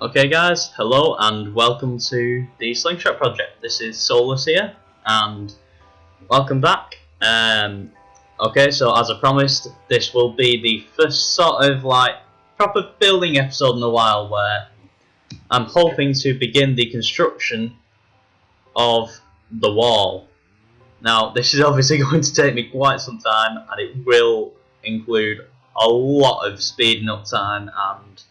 Okay guys, hello and welcome to the Slingshot project. This is Souless here and welcome back. Okay, so as I promised, this will be the first sort of like proper building episode in a while where I'm hoping to begin the construction of the wall. Now this is obviously going to take me quite some time and it will include a lot of speeding up time and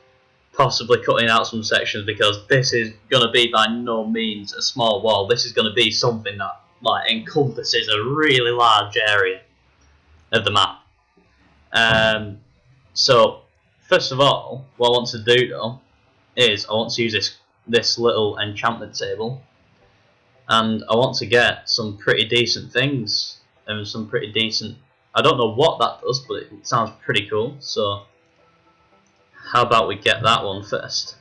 possibly cutting out some sections, because this is going to be by no means a small wall. This is going to be something that like encompasses a really large area of the map. So first of all, what I want to do though is I want to use this little enchantment table, and I want to get some pretty decent things and some pretty decent. I don't know what that does, but it sounds pretty cool. So how about we get that one first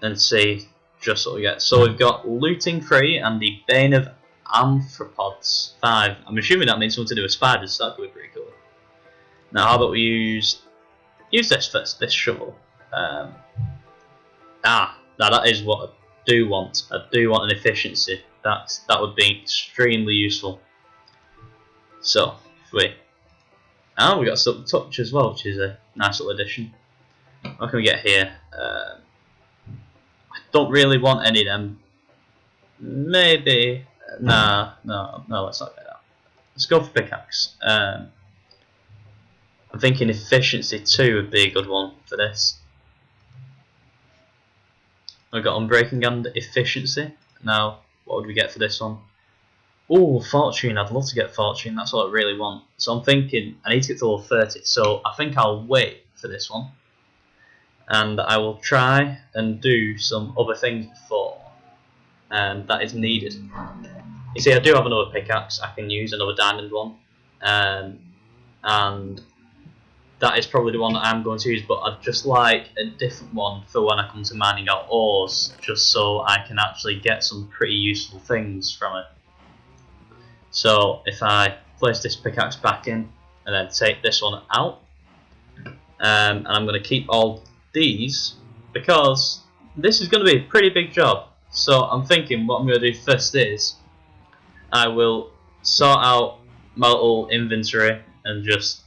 and see just what we get. So we've got looting 3 and the Bane of Arthropods 5. I'm assuming that means something to do with spiders, so that could be pretty cool. Now how about we use this first, this shovel. Now that is what I do want. I do want an efficiency. That would be extremely useful. So if we we got Silk Touch as well, which is a nice little addition. What can we get here? I don't really want any of them. Maybe. No, let's not get that. Let's go for pickaxe. I'm thinking efficiency 2 would be a good one for this. We've got unbreaking and efficiency. Now, what would we get for this one? Oh, fortune. I'd love to get fortune. That's what I really want. So I'm thinking I need to get to level 30. So I think I'll wait for this one, and I will try and do some other things before that is needed. You see, I do have another pickaxe. I can use another diamond one, and that is probably the one that I'm going to use. But I'd just like a different one for when I come to mining out ores, just so I can actually get some pretty useful things from it. So if I place this pickaxe back in and then take this one out, and I'm going to keep all these because this is going to be a pretty big job. So I'm thinking what I'm going to do first is I will sort out my little inventory and just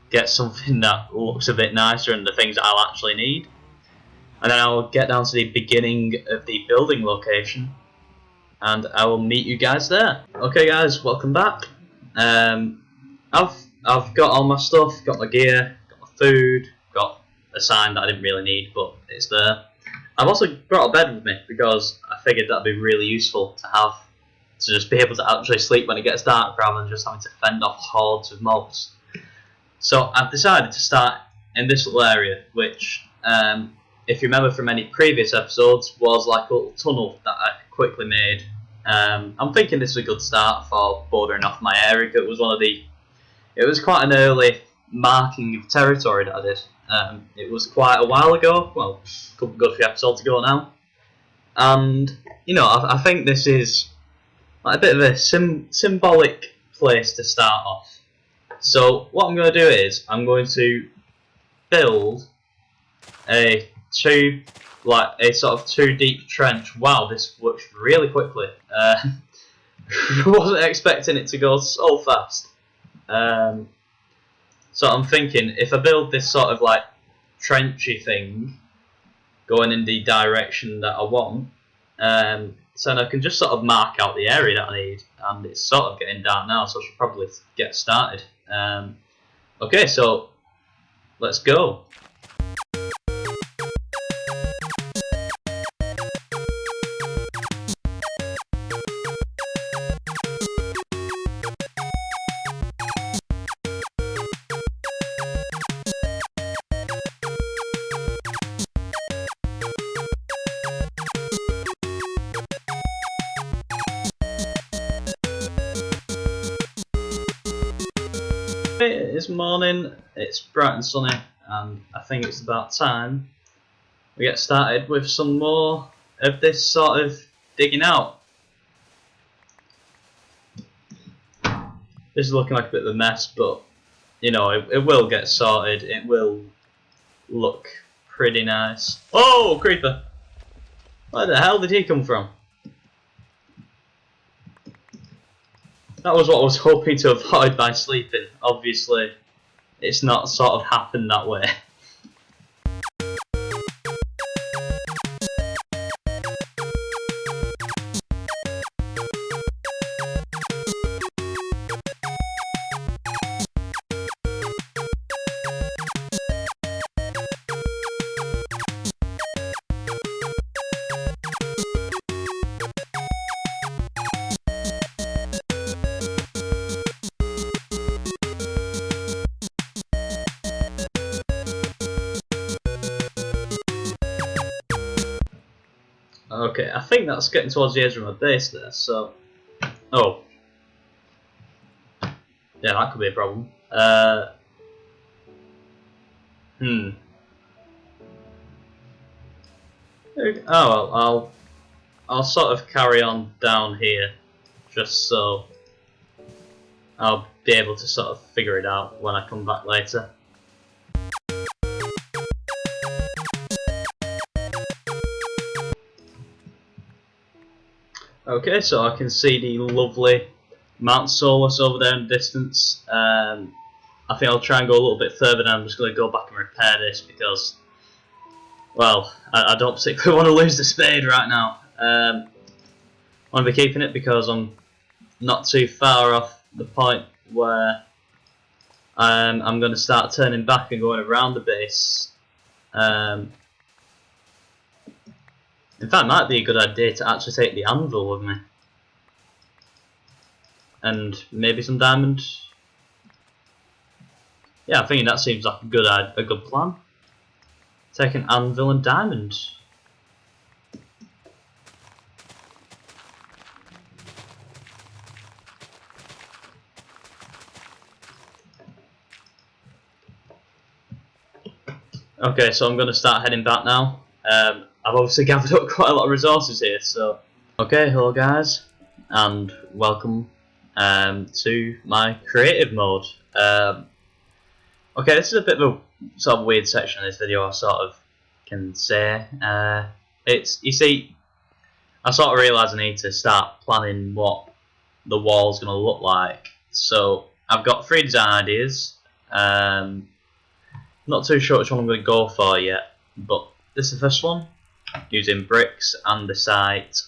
get something that looks a bit nicer and the things that I'll actually need, and then I'll get down to the beginning of the building location and I will meet you guys there. Okay guys, welcome back. I've got all my stuff, got my gear, got my food, got a sign that I didn't really need, but it's there. I've also brought a bed with me because I figured that'd be really useful to have, to just be able to actually sleep when it gets dark rather than just having to fend off hordes of mobs. So I've decided to start in this little area, which, if you remember from any previous episodes, was like a little tunnel that I quickly made. I'm thinking this is a good start for bordering off my area. It was quite an early marking of territory that I did. It was quite a while ago, well, a couple good few episodes ago now, and you know, I think this is like a bit of a symbolic place to start off. So what I'm going to do is I'm going to build a sort of 2 deep trench. Wow, this works really quickly. Wasn't expecting it to go so fast. So I'm thinking if I build this sort of like trenchy thing going in the direction that I want, so then I can just sort of mark out the area that I need, and it's sort of getting dark now, so I should probably get started. Okay, so let's go. It's morning, it's bright and sunny, and I think it's about time we get started with some more of this sort of digging out. This is looking like a bit of a mess, but you know, it will get sorted. It will look pretty nice. Oh, creeper! Where the hell did he come from? That was what I was hoping to avoid by sleeping. Obviously, it's not sort of happened that way. Okay, I think that's getting towards the edge of my base there, so... Oh. Yeah, that could be a problem. Oh well, I'll sort of carry on down here, just so I'll be able to sort of figure it out when I come back later. Okay, so I can see the lovely Mount Souless over there in the distance. I think I'll try and go a little bit further, and I'm just going to go back and repair this because, well, I don't particularly want to lose the spade right now. I want to be keeping it because I'm not too far off the point where I'm going to start turning back and going around the base. In fact, it might be a good idea to actually take the anvil with me. And maybe some diamond. Yeah, I think that seems like a good plan. Take an anvil and diamond. Okay, so I'm going to start heading back now. I've obviously gathered up quite a lot of resources here, so... Okay, hello guys, and welcome to my creative mode. Okay, this is a bit of a sort of weird section of this video, I sort of can say. You see, I sort of realise I need to start planning what the wall's going to look like. So, I've got 3 design ideas. Not too sure which one I'm going to go for yet, but this is the first one. Using bricks, andesite,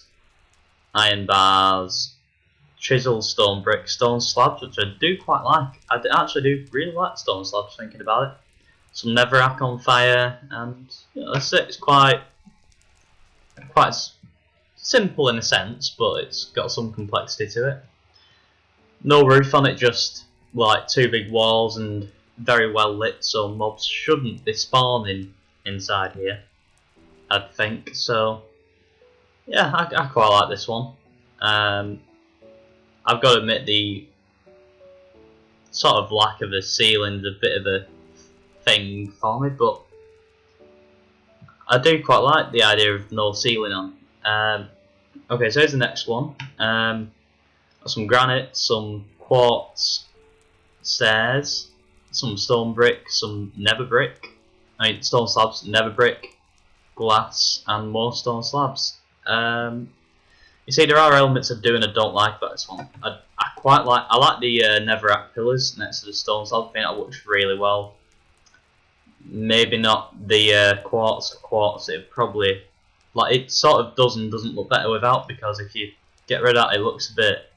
iron bars, chisel, stone bricks, stone slabs, which I do quite like. I actually do really like stone slabs, thinking about it. Some netherrack on fire, and you know, that's it. It's quite simple in a sense, but it's got some complexity to it. No roof on it, just like 2 big walls and very well lit, so mobs shouldn't be spawning inside here, I'd think. So yeah, I quite like this one. I've got to admit the sort of lack of a ceiling's a bit of a thing for me, but I do quite like the idea of no ceiling on. Okay, so here's the next one. Got some granite, some quartz, stairs, some stone brick, some nether brick, stone slabs, nether brick, glass, and more stone slabs. You see, there are elements of doing I don't like about this one. I like the netherrack pillars next to the stone slab. I think that works really well. Maybe not the quartz. It probably, like, it sort of doesn't look better without, because if you get rid of that, it looks a bit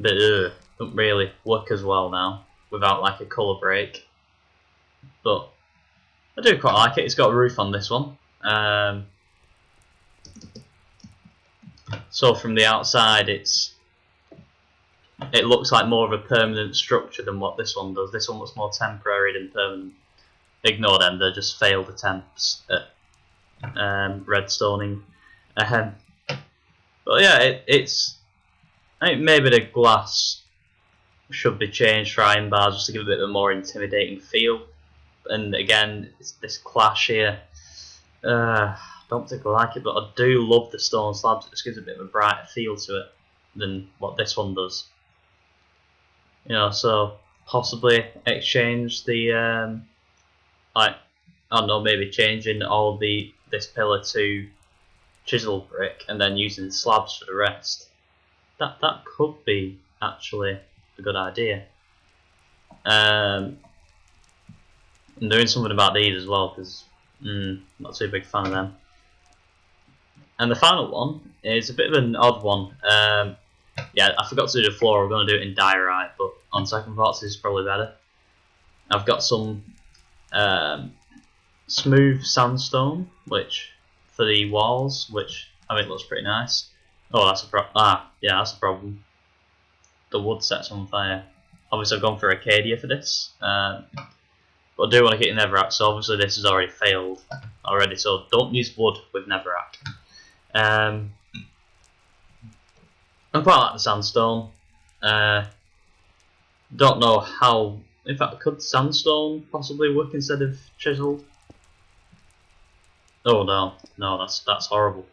doesn't really work as well now without like a colour break. But I do quite like it. It's got a roof on this one. So from the outside, it looks like more of a permanent structure than what this one does. This one looks more temporary than permanent. Ignore them; they're just failed attempts at redstoning. But yeah, I think maybe the glass should be changed for iron bars just to give a bit of a more intimidating feel. And again, it's this clash here. Don't particularly like it, but I do love the stone slabs. It just gives a bit of a brighter feel to it than what this one does. You know, so possibly exchange the like I don't know, maybe changing all this pillar to chisel brick and then using slabs for the rest. That could be actually a good idea. I'm doing something about these as well because not too big fan of them. And the final one is a bit of an odd one. Yeah, I forgot to do the floor. We're going to do it in diorite, but on second thoughts, this is probably better. I've got some smooth sandstone, which for the walls, which I think looks pretty nice. Oh, that's a yeah, that's a problem. The wood sets on fire. Obviously, I've gone for Acacia for this, but I do want to get Netherrack. So obviously, this has already failed already. So don't use wood with Netherrack. I quite like the sandstone. Don't know how. In fact, could sandstone possibly work instead of chisel? Oh no, that's horrible.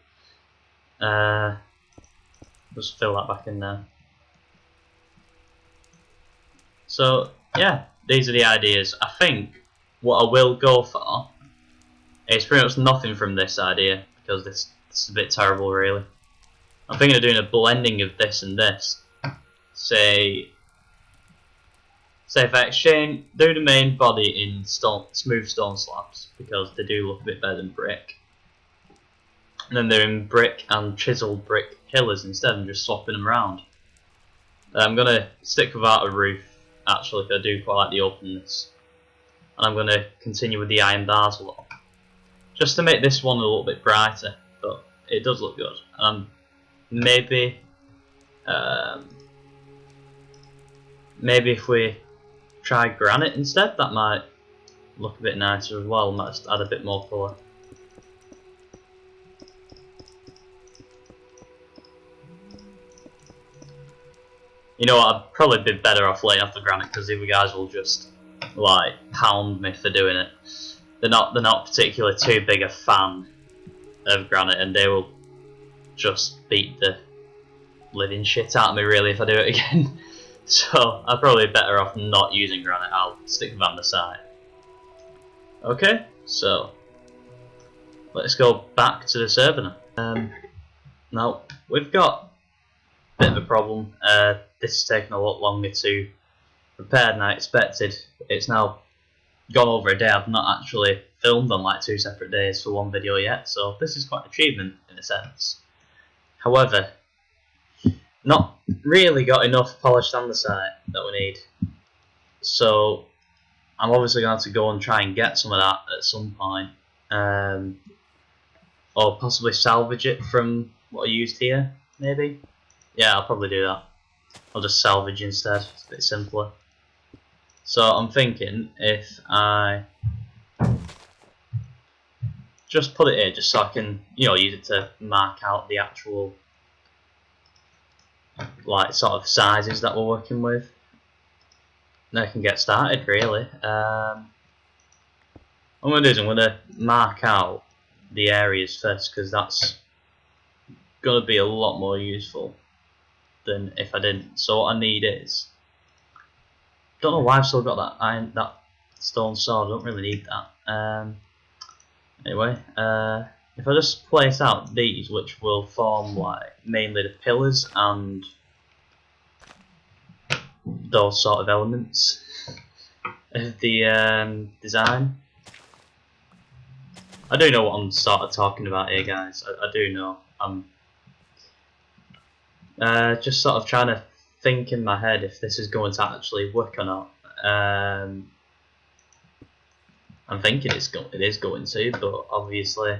Just fill that back in there. So yeah, these are the ideas. I think what I will go for is pretty much nothing from this idea because this is a bit terrible, really. I'm thinking of doing a blending of this and this. Say if I do the main body in smooth stone slabs because they do look a bit better than brick. And then they're in brick and chiseled brick pillars instead and just swapping them around. I'm going to stick without a roof actually because I do quite like the openness. And I'm going to continue with the iron bars a lot. Just to make this one a little bit brighter, but it does look good. Maybe if we try granite instead, that might look a bit nicer as well. Might just add a bit more colour. You know what, I'd probably be better off laying off the granite because the other guys will just like pound me for doing it. They're not particularly too big a fan of granite, and they will just beat the living shit out of me really if I do it again. So I'm probably better off not using granite. I'll stick with andesite. Okay, so let's go back to the server now. Now we've got a bit of a problem. This is taking a lot longer to repair than I expected. It's now gone over a day. I've not actually filmed on like 2 separate days for one video yet, so this is quite an achievement in a sense. However, not really got enough polished andesite that we need, so I'm obviously going to have to go and try and get some of that at some point, or possibly salvage it from what I used here, maybe. Yeah, I'll probably do that. I'll just salvage instead, it's a bit simpler. So I'm thinking if I just put it here just so I can, use it to mark out the actual like sort of sizes that we're working with. Then I can get started really. What I'm going to do is I'm going to mark out the areas first because that's going to be a lot more useful than if I didn't. So what I need is, don't know why I've still got that stone sword. I don't really need that. Anyway, if I just place out these, which will form like mainly the pillars and those sort of elements of the design. I do know what I'm sort of talking about here, guys. I do know. I'm just sort of trying to think in my head if this is going to actually work or not. I'm thinking it is going to, but obviously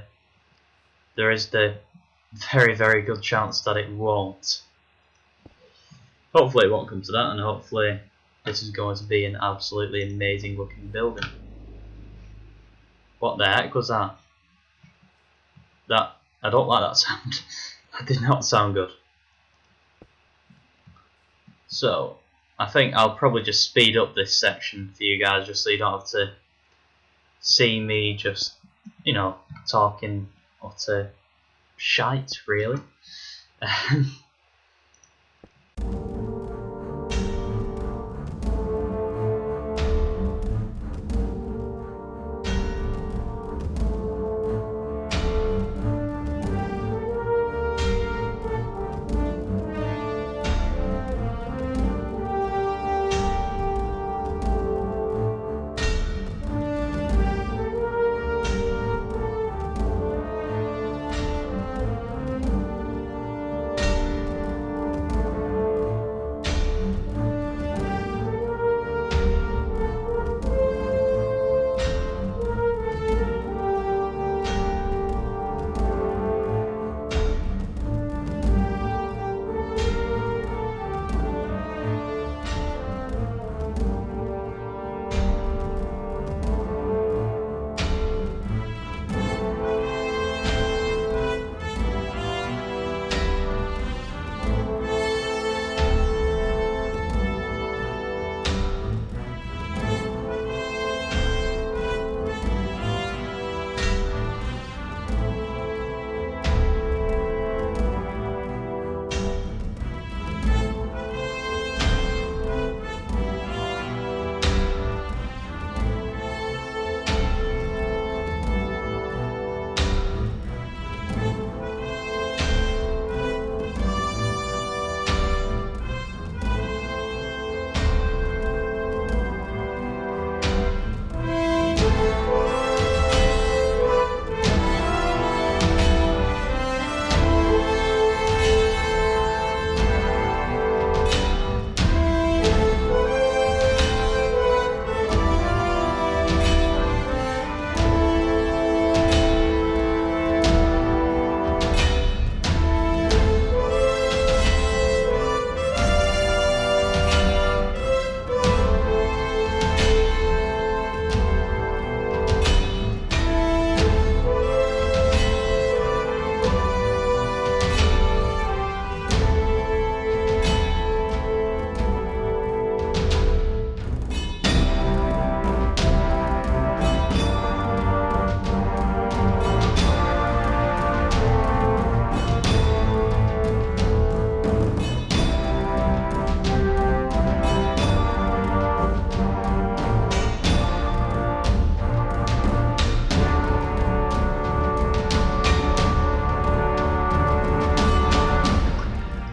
there is the very, very good chance that it won't. Hopefully it won't come to that, and hopefully this is going to be an absolutely amazing looking building. What the heck was that? I don't like that sound. That did not sound good. So I think I'll probably just speed up this section for you guys, just so you don't have to see me just, talking utter shite, really.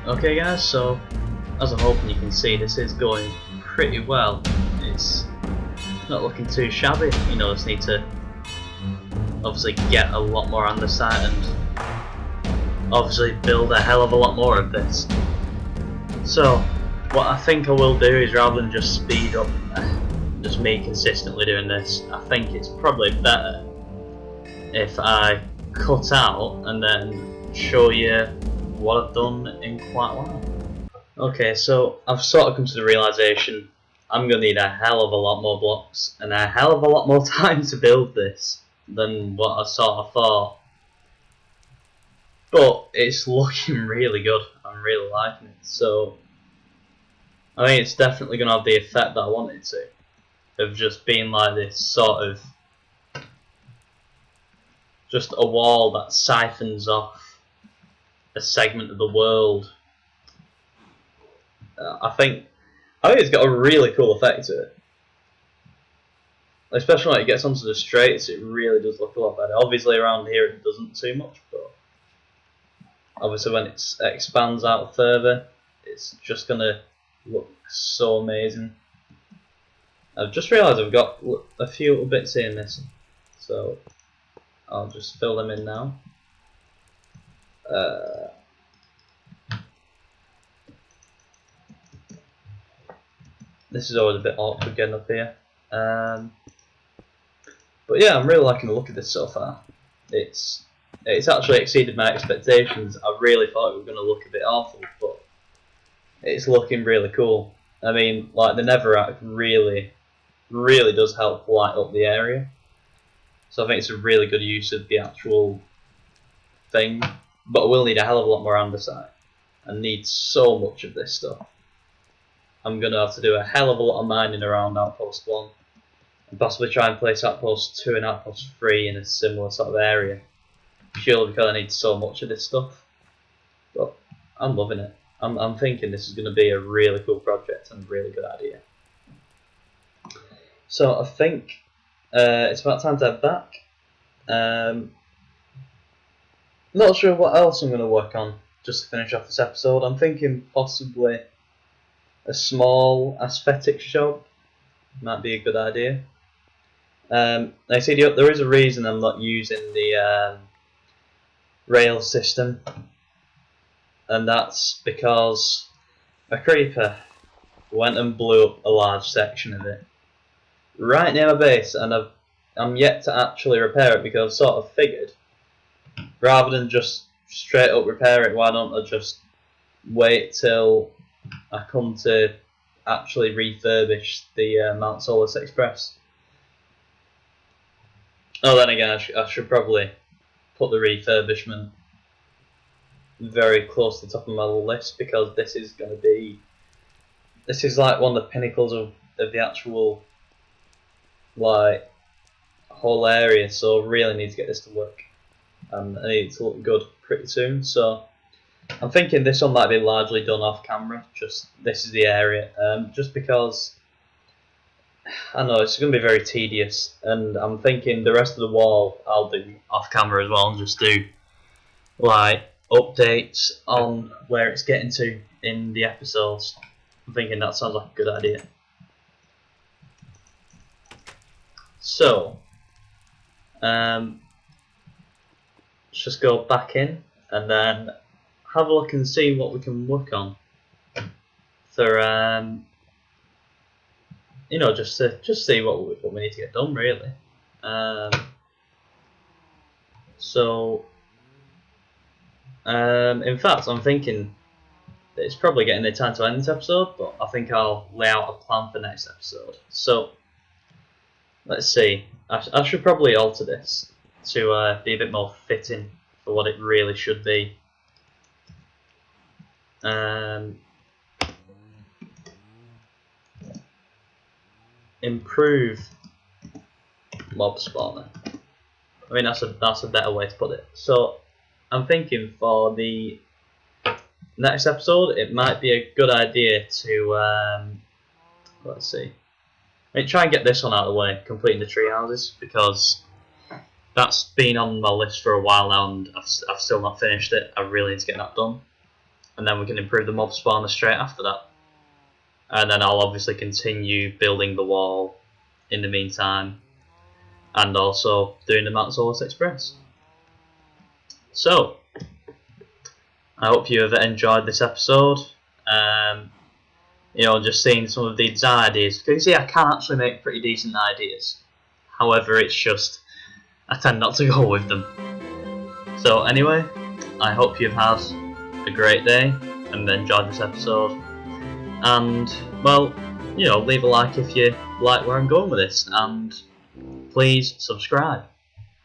Okay guys, so as I'm hoping you can see, this is going pretty well. It's not looking too shabby, you know, just need to obviously get a lot more andesite and obviously build a hell of a lot more of this. So what I think I will do is, rather than just speed up just me consistently doing this, I think it's probably better if I cut out and then show you what I've done in quite a while. Okay, so I've sort of come to the realisation I'm going to need a hell of a lot more blocks and a hell of a lot more time to build this than what I sort of thought. But it's looking really good, I'm really liking it, so I think it's definitely going to have the effect that I want it to, of just being like this sort of, just a wall that siphons off a segment of the world. I think it's got a really cool effect to it. Especially when it gets onto the straights, it really does look a lot better. Obviously around here it doesn't too much, but obviously when it expands out further, it's just going to look so amazing. I've just realised I've got a few little bits here missing, so I'll just fill them in now. This is always a bit awkward getting up here. But yeah, I'm really liking the look of this so far. It's actually exceeded my expectations. I really thought it was going to look a bit awful, but it's looking really cool. I mean, like the netherrack really does help light up the area. So I think it's a really good use of the actual thing. But I will need a hell of a lot more andesite. I need so much of this stuff. I'm going to have to do a hell of a lot of mining around Outpost 1. And possibly try and place Outpost 2 and Outpost 3 in a similar sort of area. Purely because I need so much of this stuff. But I'm loving it. I'm thinking this is going to be a really cool project and a really good idea. So I think it's about time to head back. Not sure what else I'm going to work on just to finish off this episode. I'm thinking possibly a small aesthetic shop might be a good idea. I see there is a reason I'm not using the rail system, and that's because a creeper went and blew up a large section of it right near my base, and I'm yet to actually repair it, because I sort of figured rather than just straight up repair it, why don't I just wait till I come to actually refurbish the Mount Souless Express. Oh, then again, I should probably put the refurbishment very close to the top of my list, because this is like one of the pinnacles of the actual like whole area, so I really need to get this to work, and I need it to look good pretty soon. So I'm thinking this one might be largely done off camera, just this is the area, just because I know it's going to be very tedious, and I'm thinking the rest of the wall I'll do off camera as well, and just do like updates on where it's getting to in the episodes. I'm thinking that sounds like a good idea. So let's just go back in and then have a look and see what we can work on for you know, just see what we need to get done, really. In fact, I'm thinking that it's probably getting the time to end this episode, but I think I'll lay out a plan for next episode. So let's see. I should probably alter this to be a bit more fitting for what it really should be. Improve mob spawner. I mean, that's a better way to put it. So I'm thinking for the next episode, it might be a good idea to let's see. I mean, try and get this one out of the way, completing the tree houses, because that's been on my list for a while now, and I've still not finished it. I really need to get that done. and then we can improve the mob spawner straight after that. And then I'll obviously continue building the wall in the meantime, and also doing the Mount Souless Express. So, I hope you have enjoyed this episode. You know, just seeing some of the design ideas. Because you see, I can actually make pretty decent ideas. However, it's just, I tend not to go with them. So anyway, I hope you've had a great day and enjoyed this episode. And, well, you know, leave a like if you like where I'm going with this. And please subscribe.